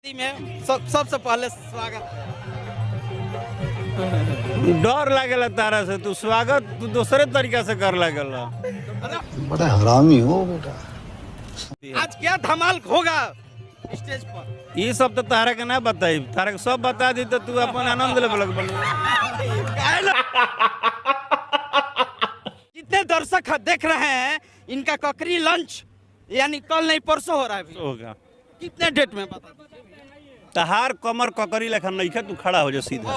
में सबसे पहले स्वागत। डर लागेला तारा से, तू स्वागत तू दूसरे तरीका से कर लागेला। बड़ा हरामी हो बेटा। आज क्या धमाल होगा स्टेज पर? ये सब तो तारा के ना बताई, तारा के सब बता दी तो तू अपन आनंद ले बन। जितने दर्शक देख रहे हैं, इनका ककरी लंच यानी कल नहीं परसों हो रहा है। होगा कितने डेट में बता दीजिए। तहार कमर ककरी लेखन नहीं तू खड़ा हो जा सीधा।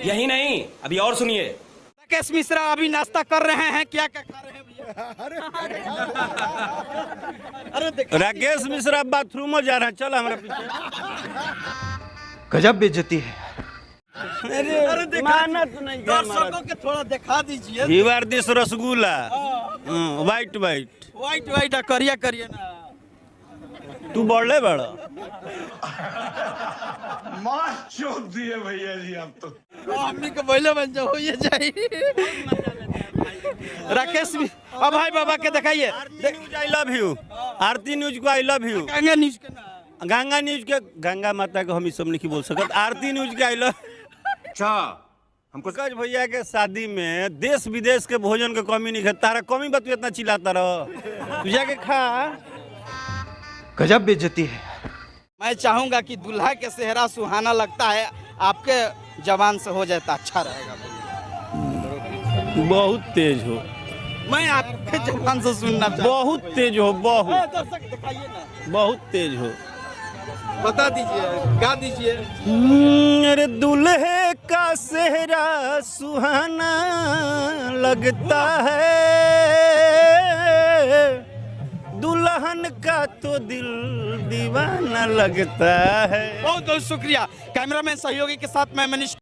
यही नहीं, अभी और सुनिए। राकेश मिश्रा अभी नाश्ता कर रहे हैं, क्या क्या खा रहे हैं भैया? अरे देखो राकेश मिश्रा बाथरूम में जा रहा है, चल हमारे पीछे। गजब बेइज्जती है। अरे देखो मेहनत नहीं कर दर्शकों के थोड़ा दिखा दीजिए। You are this rasgulla white white. White white करिया करिए ना। तू बढ़ले बड़ा दिए भैया जी आप तो। हमनी के बोले बन जाओ ये जाई। राकेश अब भाई बाबा के दिखाइए। News I love you, Aarti news को I love you, Ganga news के ना। गंगा न्यूज के गंगा माता को हम ई सब नहीं बोल सकत, आरती न्यूज के आई लव। अच्छा, हमको पंकज भैया के शादी में देश विदेश के भोजन के कमी नहीं है। तारा कमी बा, तू इतना चिल्लाता रह, तू जाके खा। गजब बेइज्जती है। मैं चाहूंगा कि दूल्हा के सेहरा सुहाना लगता है, आपके जवान से हो जाए तो अच्छा रहेगा। बहुत तेज हो, मैं आपके जवान से सुनना चाहता बहुत तेज हो, हूं। बहुत दर्शक दिखाइए ना, बहुत तेज हो। बता दीजिए, गा दीजिए। अरे दूल्हे का सेहरा सुहाना लगता है, दुल्हन का तो दिल दीवाना लगता है। बहुत बहुत शुक्रिया। कैमरामैन सहयोगी के साथ मैं मनीष।